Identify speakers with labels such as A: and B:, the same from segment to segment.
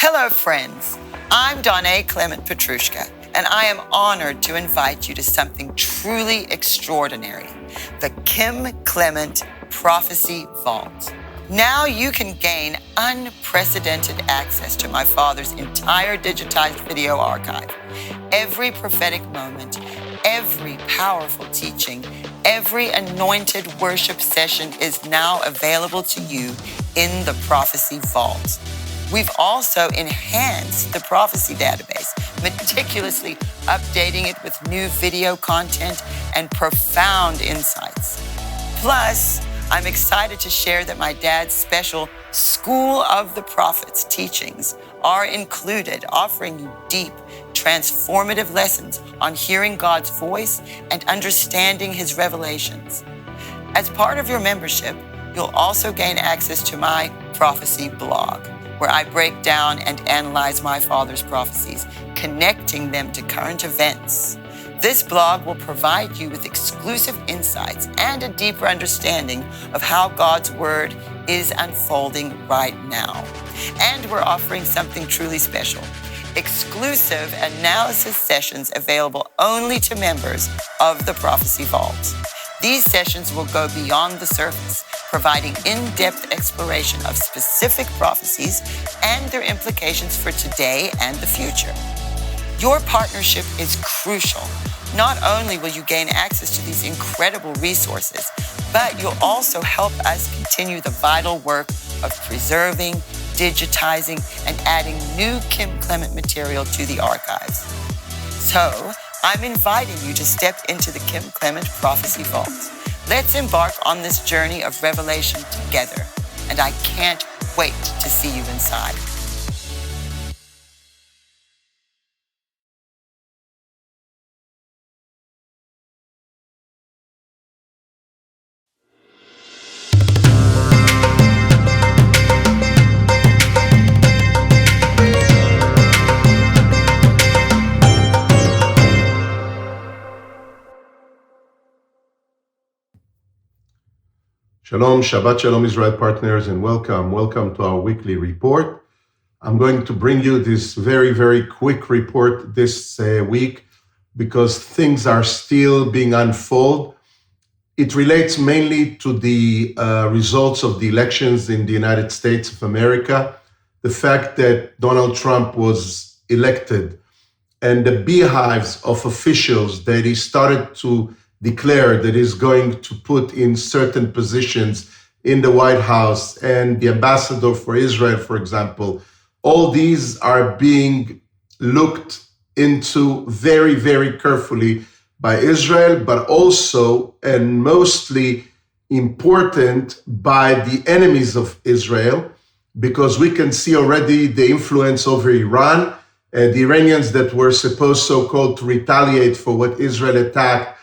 A: Hello, friends. I'm Donna Clement Petrushka, and I am honored to invite you to something truly extraordinary, the Kim Clement Prophecy Vault. Now you can gain unprecedented access to my father's entire digitized video archive. Every prophetic moment, every powerful teaching, every anointed worship session is now available to you in the Prophecy Vault. We've also enhanced the prophecy database, meticulously updating it with new video content and profound insights. Plus, I'm excited to share that my dad's special School of the Prophets teachings are included, offering you deep, transformative lessons on hearing God's voice and understanding his revelations. As part of your membership, you'll also gain access to my prophecy blog, where I break down and analyze my father's prophecies, connecting them to current events. This blog will provide you with exclusive insights and a deeper understanding of how God's word is unfolding right now. And we're offering something truly special: exclusive analysis sessions available only to members of the Prophecy Vault. These sessions will go beyond the surface, providing in-depth exploration of specific prophecies and their implications for today and the future. Your partnership is crucial. Not only will you gain access to these incredible resources, but you'll also help us continue the vital work of preserving, digitizing, and adding new Kim Clement material to the archives. So, I'm inviting you to step into the Kim Clement Prophecy Vault. Let's embark on this journey of revelation together, and I can't wait to see you inside.
B: Shalom, Shabbat Shalom, Israel partners, and welcome to our weekly report. I'm going to bring you this very quick report this week because things are still being unfolded. It relates mainly to the results of the elections in the United States of America, the fact that Donald Trump was elected, and the beehives of officials that he started to declare that he's going to put in certain positions in the White House, and the ambassador for Israel, for example. All these are being looked into very carefully by Israel, but also and mostly important by the enemies of Israel, because we can see already the influence over Iran. The Iranians that were supposed so-called to retaliate for what Israel attacked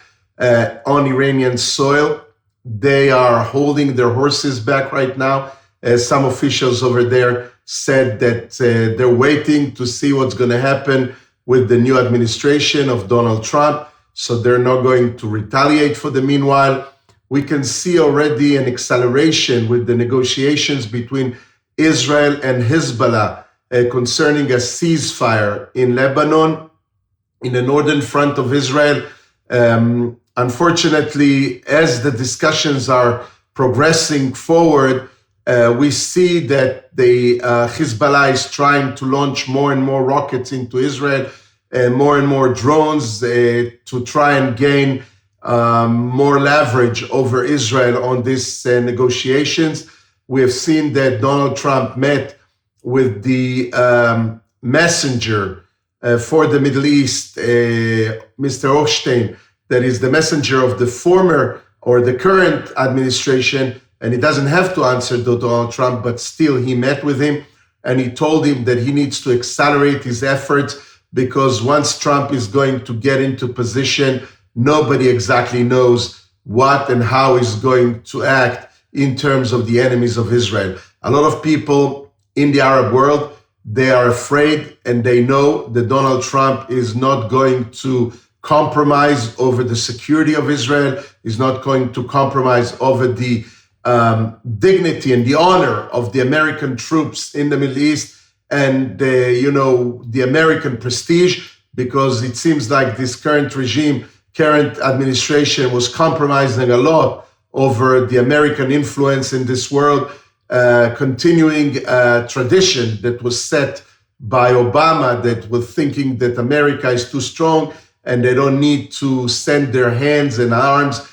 B: on Iranian soil, they are holding their horses back right now. Some officials over there said that they're waiting to see what's going to happen with the new administration of Donald Trump, so they're not going to retaliate for the meanwhile. We can see already an acceleration with the negotiations between Israel and Hezbollah concerning a ceasefire in Lebanon, in the northern front of Israel. Unfortunately, as the discussions are progressing forward, we see that the Hezbollah is trying to launch more and more rockets into Israel, more and more drones to try and gain more leverage over Israel on these negotiations. We have seen that Donald Trump met with the messenger for the Middle East, Mr. Hochstein, that is the messenger of the former or the current administration, and he doesn't have to answer to Donald Trump, but still he met with him and he told him that he needs to accelerate his efforts, because once Trump is going to get into position, nobody exactly knows what and how he's going to act in terms of the enemies of Israel. A lot of people in the Arab world, they are afraid and they know that Donald Trump is not going to compromise over the security of Israel, is not going to compromise over the dignity and the honor of the American troops in the Middle East, and the American prestige, because it seems like this current administration was compromising a lot over the American influence in this world, continuing a tradition that was set by Obama, that was thinking that America is too strong and they don't need to send their hands and arms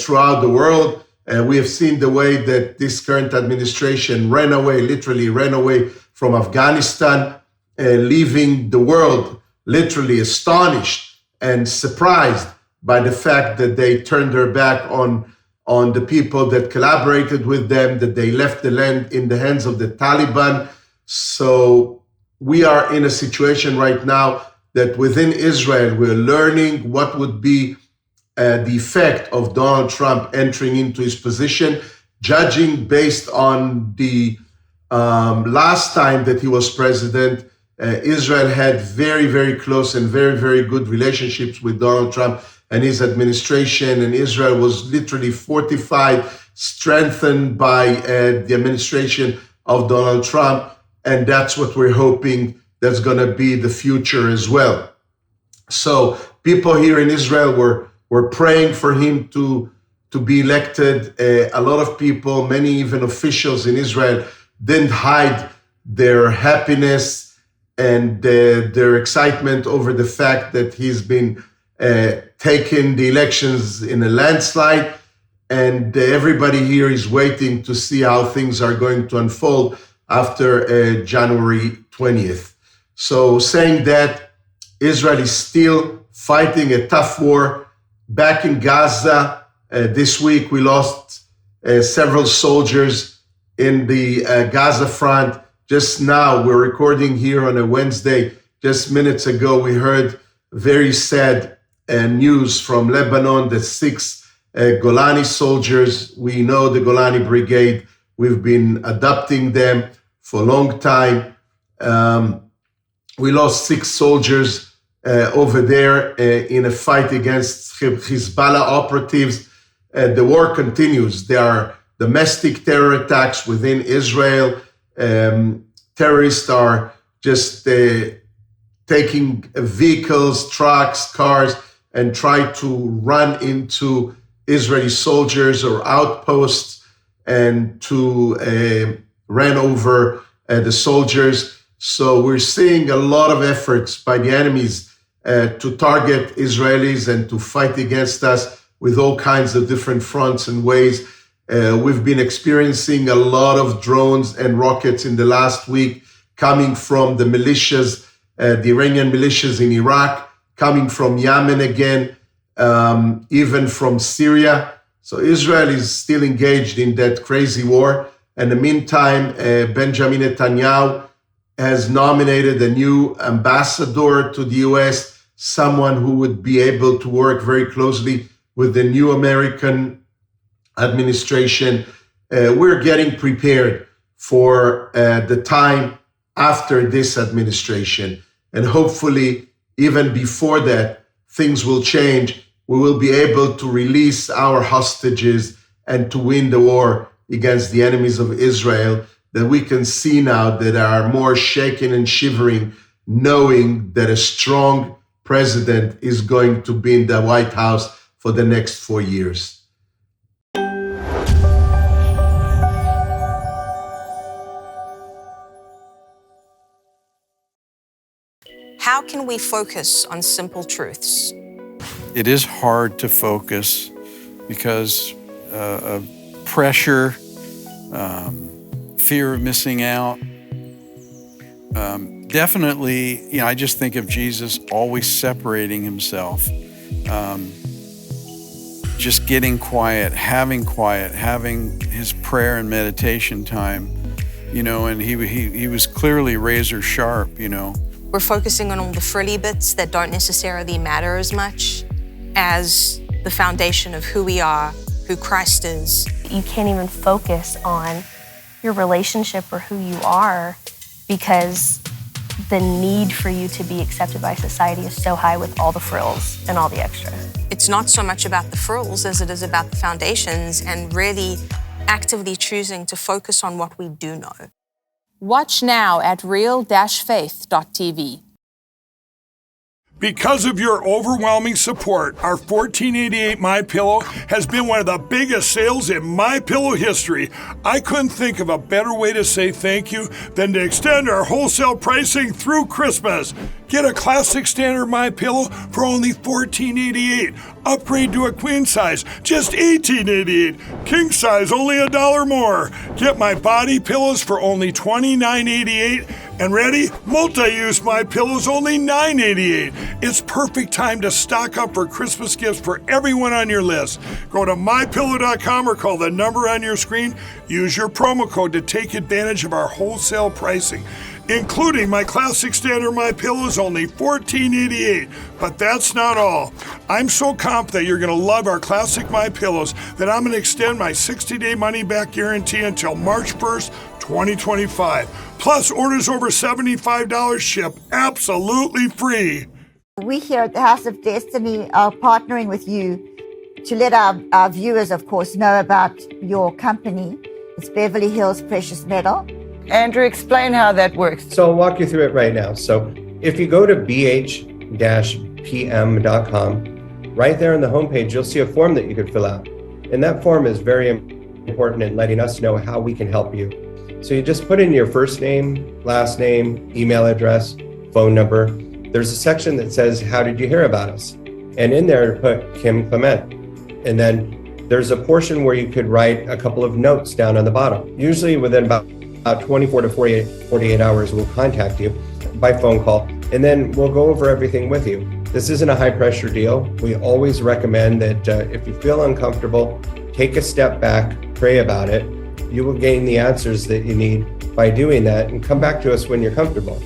B: throughout the world. We have seen the way that this current administration literally ran away from Afghanistan, leaving the world literally astonished and surprised by the fact that they turned their back on the people that collaborated with them, that they left the land in the hands of the Taliban. So we are in a situation right now that within Israel, we're learning what would be the effect of Donald Trump entering into his position, judging based on the last time that he was president. Israel had very, very close and very, very good relationships with Donald Trump and his administration, and Israel was literally fortified, strengthened by the administration of Donald Trump, and that's what we're hoping that's going to be the future as well. So people here in Israel were praying for him to be elected. A lot of people, many even officials in Israel, didn't hide their happiness and their excitement over the fact that he's been taking the elections in a landslide. And everybody here is waiting to see how things are going to unfold after January 20th. So saying that, Israel is still fighting a tough war. Back in Gaza, this week we lost several soldiers in the Gaza front. Just now, we're recording here on a Wednesday. Just minutes ago, we heard very sad news from Lebanon that 6 Golani soldiers, we know the Golani Brigade, we've been adopting them for a long time. We lost 6 soldiers over there in a fight against Hezbollah operatives. The war continues. There are domestic terror attacks within Israel. Terrorists are just taking vehicles, trucks, cars, and try to run into Israeli soldiers or outposts and to run over the soldiers. So we're seeing a lot of efforts by the enemies to target Israelis and to fight against us with all kinds of different fronts and ways. We've been experiencing a lot of drones and rockets in the last week coming from the militias, the Iranian militias in Iraq, coming from Yemen again, even from Syria. So Israel is still engaged in that crazy war. In the meantime, Benjamin Netanyahu has nominated a new ambassador to the US, someone who would be able to work very closely with the new American administration. We're getting prepared for the time after this administration. And hopefully, even before that, things will change. We will be able to release our hostages and to win the war against the enemies of Israel, that we can see now that are more shaken and shivering, knowing that a strong president is going to be in the White House for the next 4 years.
C: How can we focus on simple truths?
D: It is hard to focus because of pressure, fear of missing out. Definitely, I just think of Jesus always separating himself, just getting quiet, having his prayer and meditation time, and he was clearly razor sharp,
C: We're focusing on all the frilly bits that don't necessarily matter as much as the foundation of who we are, who Christ is.
E: You can't even focus on your relationship or who you are because the need for you to be accepted by society is so high with all the frills and all the extra.
C: It's not so much about the frills as it is about the foundations and really actively choosing to focus on what we do know.
F: Watch now at real-faith.tv.
G: Because of your overwhelming support, our $14.88 MyPillow has been one of the biggest sales in MyPillow history. I couldn't think of a better way to say thank you than to extend our wholesale pricing through Christmas. Get a classic standard MyPillow for only $14.88. Upgrade to a queen size, just $18.88. King size, only $1 more. Get my body pillows for only $29.88. And ready? Multi-use MyPillows, only $9.88. It's perfect time to stock up for Christmas gifts for everyone on your list. Go to MyPillow.com or call the number on your screen. Use your promo code to take advantage of our wholesale pricing. Including my classic standard MyPillows, only $14.88. But that's not all. I'm so confident you're going to love our classic MyPillows that I'm going to extend my 60-day money-back guarantee until March 1st, 2025. Plus, orders over $75 ship absolutely free.
H: We here at the House of Destiny are partnering with you to let our viewers, of course, know about your company. It's Beverly Hills Precious Metal.
A: Andrew, explain how that works.
I: So I'll walk you through it right now. So if you go to bh-pm.com, right there on the homepage, you'll see a form that you could fill out. And that form is very important in letting us know how we can help you. So you just put in your first name, last name, email address, phone number. There's a section that says, how did you hear about us? And in there, put Kim Clement. And then there's a portion where you could write a couple of notes down on the bottom. Usually within about 24 to 48 hours, we'll contact you by phone call, and then we'll go over everything with you. This isn't a high pressure deal. We always recommend that if you feel uncomfortable, take a step back, pray about it. You will gain the answers that you need by doing that, and come back to us when you're comfortable.